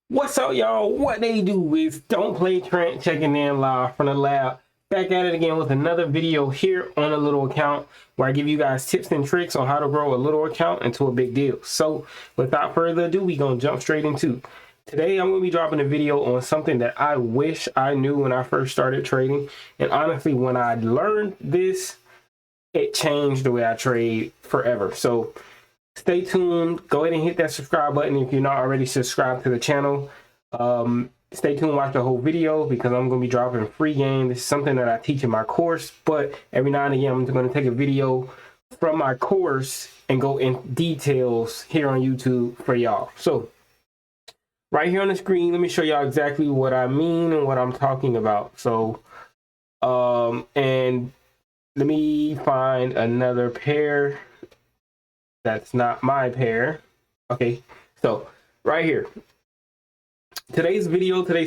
What's up, y'all? What they do is Don't Play Trent checking in live from the lab. Back at it again with another video here on a little account where I give you guys tips and tricks on how to grow a little account into a big deal. So without further ado, we're going to jump straight into today. I'm going to be dropping a video on something that I wish I knew when I first started trading. And honestly, when I learned this, it changed the way I trade forever. So stay tuned. Go ahead and hit that subscribe button if you're not already subscribed to the channel. Stay tuned, watch the whole video because I'm going to be dropping free game. This is something that I teach in my course, but every now and again I'm going to take a video from my course and go in details here on YouTube for y'all. So right here on the screen, let me show y'all exactly what I mean and what I'm talking about. So and let me find another pair that's not my pair. Okay, so right here, today's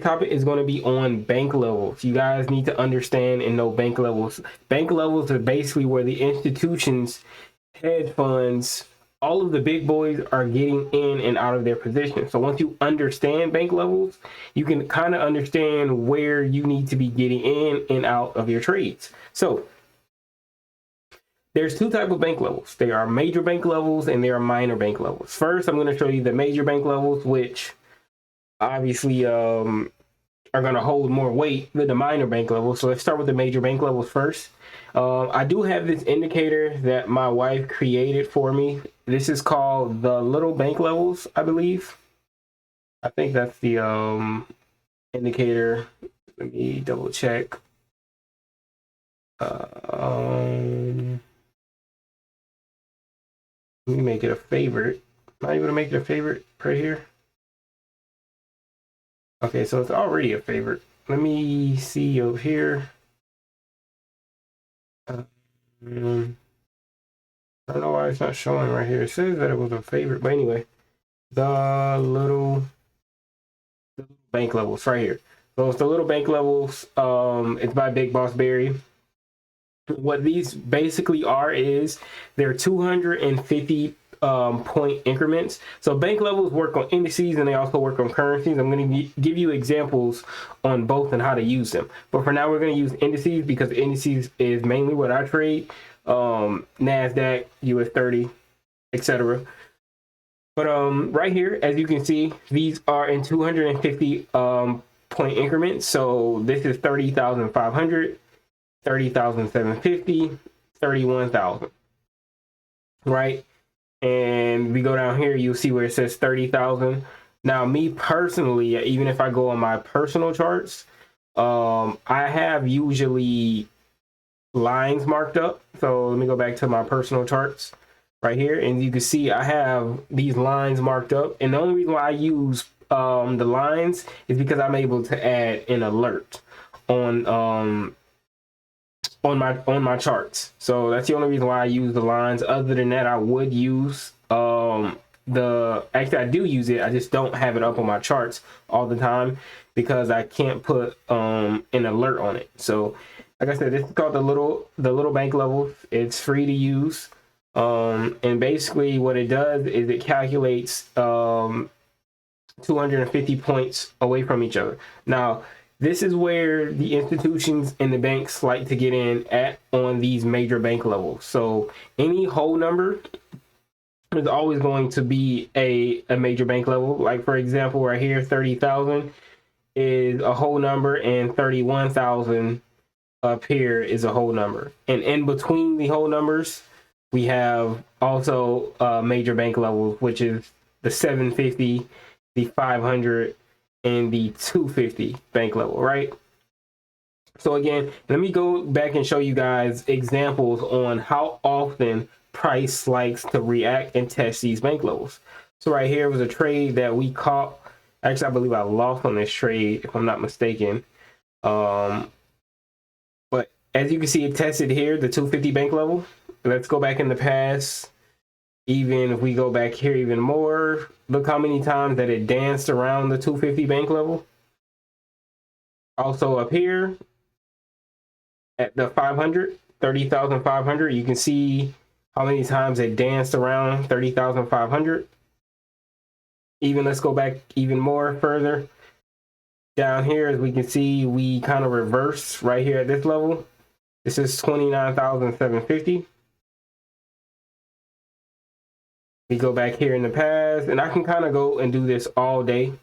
topic is going to be on bank levels. You guys need to understand and know bank levels. Bank levels are basically where the institutions, hedge funds, all of the big boys are getting in and out of their position. So once you understand bank levels, you can kind of understand where you need to be getting in and out of your trades. So there's two types of bank levels. There are major bank levels and there are minor bank levels. First, I'm going to show you the major bank levels, which obviously are going to hold more weight than the minor bank levels. So let's start with the major bank levels first. I do have this indicator that my wife created for me. This is called the little bank levels, I believe. I think that's the indicator. Let me double check. Let me make it a favorite. Am I able to make it a favorite right here? Okay, so it's already a favorite. Let me see over here. I don't know why it's not showing right here. It says that it was a favorite, but anyway, the little bank levels right here. So it's the little bank levels. It's by Big Boss Berry. What these basically are is they're 250 point increments. So bank levels work on indices and they also work on currencies. I'm going to give you examples on both and how to use them. But for now, we're going to use indices because indices is mainly what I trade. NASDAQ, US 30, etc. But right here, as you can see, these are in 250 point increments. So this is 30,500. 30,750, 31,000, right? And we go down here, you'll see where it says 30,000. Now, me personally, even if I go on my personal charts, I have usually lines marked up. So let me go back to my personal charts right here, and you can see I have these lines marked up. And the only reason why I use the lines is because I'm able to add an alert on my charts. So that's the only reason why I use the lines. Other than that, I would use actually I do use it. I just don't have it up on my charts all the time because I can't put an alert on it. So like I said, this is called the little bank level. It's free to use. And basically what it does is it calculates 250 points away from each other. Now, this is where the institutions and the banks like to get in at on these major bank levels. So any whole number is always going to be a major bank level. Like for example, right here, 30,000 is a whole number and 31,000 up here is a whole number. And in between the whole numbers, we have also major bank levels, which is the 750, the 500, and the 250 bank level, right? So again, let me go back and show you guys examples on how often price likes to react and test these bank levels. So right here was a trade that we caught. Actually, I believe I lost on this trade, if I'm not mistaken. But as you can see, it tested here, the 250 bank level. Let's go back in the past. Even if we go back here even more, look how many times that it danced around the 250 bank level. Also up here at the 500, 30,500, you can see how many times it danced around 30,500. Even let's go back even more further down here. As we can see, we kind of reverse right here at this level. This is 29,750. We go back here in the past, and I can kind of go and do this all day,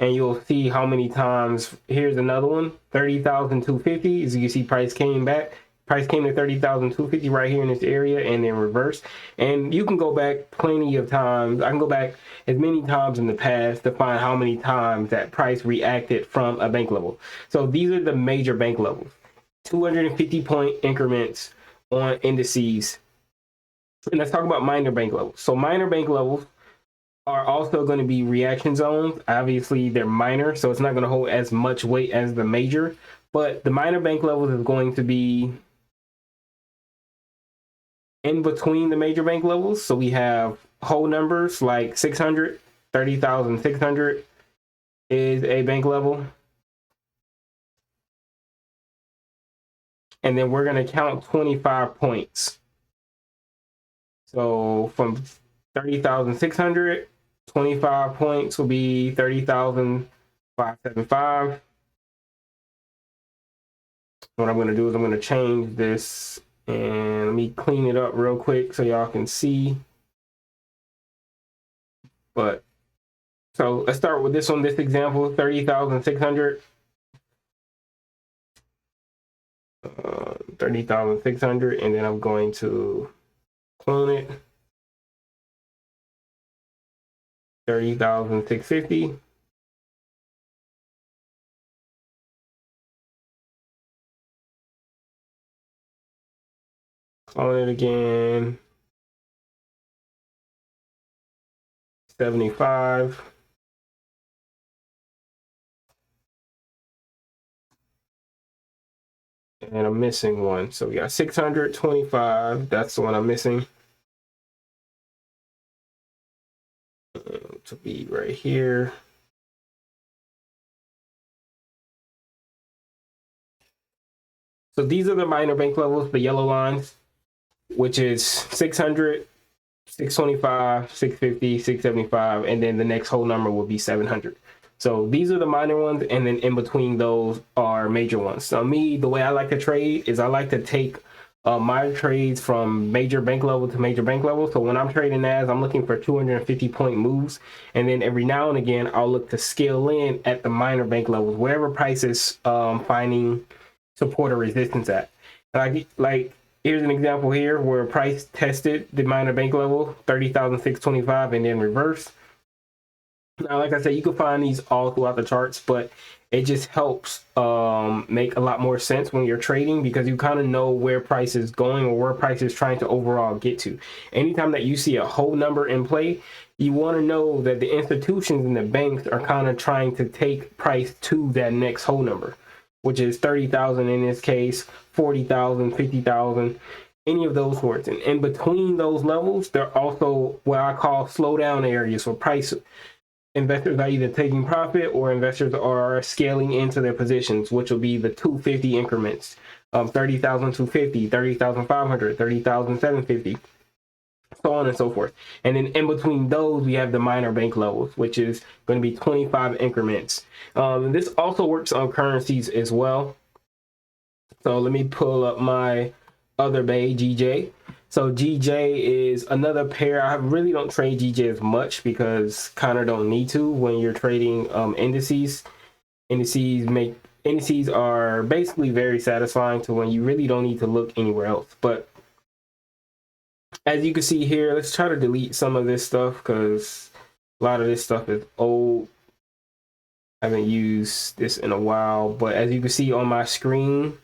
and you'll see how many times. Here's another one, 30,250. As you can see, price came back. Price came to 30,250 right here in this area, and then reverse. And you can go back plenty of times. I can go back as many times in the past to find how many times that price reacted from a bank level. So these are the major bank levels. 250 point increments on indices. And let's talk about minor bank levels. So minor bank levels are also going to be reaction zones. Obviously, they're minor, so it's not going to hold as much weight as the major. But the minor bank levels is going to be in between the major bank levels. So we have whole numbers like 600, 30,600 is a bank level. And then we're going to count 25 points. So from 30,600, 25 points will be 30,575. What I'm going to do is I'm going to change this, and let me clean it up real quick so y'all can see. But so let's start with this one, this example, 30,600. 30,600, and then I'm going to clone it. 30,650. Clone it again. 75. And I'm missing one. So we got 625. That's the one I'm missing. To be right here. So these are the minor bank levels, the yellow lines, which is 600, 625, 650, 675, and then the next whole number will be 700. So these are the minor ones, and then in between those are major ones. So me, the way I like to trade is I like to take my trades from major bank level to major bank level. So when I'm trading as, I'm looking for 250 point moves, and then every now and again I'll look to scale in at the minor bank levels, wherever price is finding support or resistance at. Like here's an example here where price tested the minor bank level 30,625 and then reverse. Now, like I said, you can find these all throughout the charts, but it just helps make a lot more sense when you're trading, because you kind of know where price is going or where price is trying to overall get to. Anytime that you see a whole number in play, you want to know that the institutions and the banks are kind of trying to take price to that next whole number, which is 30,000 in this case, 40,000, 50,000, any of those sorts. And in between those levels, there are also what I call slowdown areas for price. Investors are either taking profit or investors are scaling into their positions, which will be the 250 increments, 30,250, 30,500, 30,750, so on and so forth. And then in between those, we have the minor bank levels, which is going to be 25 increments. This also works on currencies as well. So let me pull up my other bay, GJ. So GJ is another pair. I really don't trade GJ as much because kind of don't need to when you're trading indices. Indices are basically very satisfying to when you really don't need to look anywhere else. But as you can see here, let's try to delete some of this stuff because a lot of this stuff is old. I haven't used this in a while, but as you can see on my screen,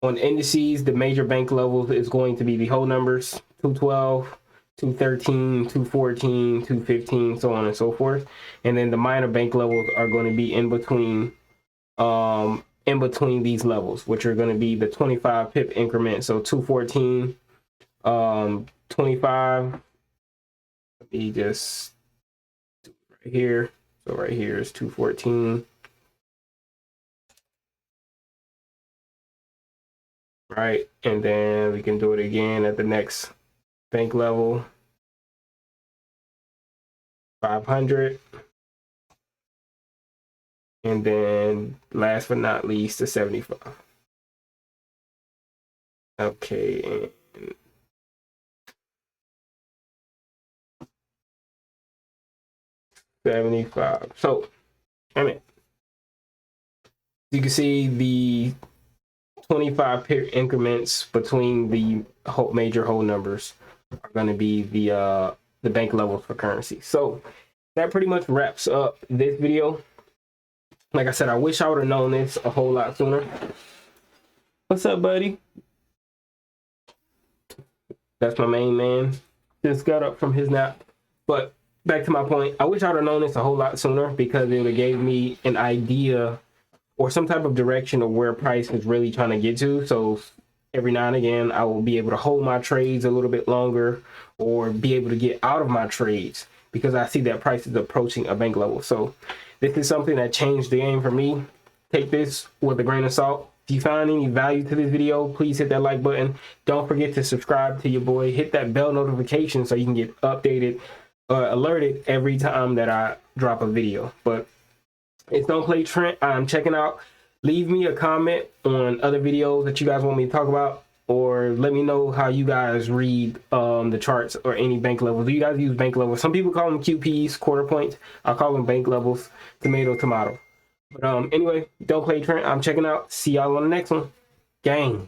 on indices, the major bank levels is going to be the whole numbers, 212, 213, 214, 215, so on and so forth. And then the minor bank levels are going to be in between these levels, which are going to be the 25 pip increment. So 214, 25. Let me just do it right here. So right here is 214. Right, and then we can do it again at the next bank level. 500. And then last but not least, the 75. Okay, and 75. So, I mean, you can see the 25 pip increments between the major whole numbers are going to be the bank levels for currency. So that pretty much wraps up this video. Like I said, I wish I would have known this a whole lot sooner. What's up, buddy? That's my main man. Just got up from his nap. But back to my point, I wish I would have known this a whole lot sooner, because it would have gave me an idea or some type of direction of where price is really trying to get to. So every now and again, I will be able to hold my trades a little bit longer, or be able to get out of my trades because I see that price is approaching a bank level. So this is something that changed the game for me. Take this with a grain of salt. If you found any value to this video, please hit that like button. Don't forget to subscribe to your boy. Hit that bell notification so you can get updated, alerted every time that I drop a video. But it's Don't Play Trent. I'm checking out. Leave me a comment on other videos that you guys want me to talk about, or let me know how you guys read the charts or any bank levels. Do you guys use bank levels? Some people call them QPs, quarter points. I call them bank levels, tomato, tomato. But anyway, Don't Play Trent. I'm checking out. See y'all on the next one. Gang.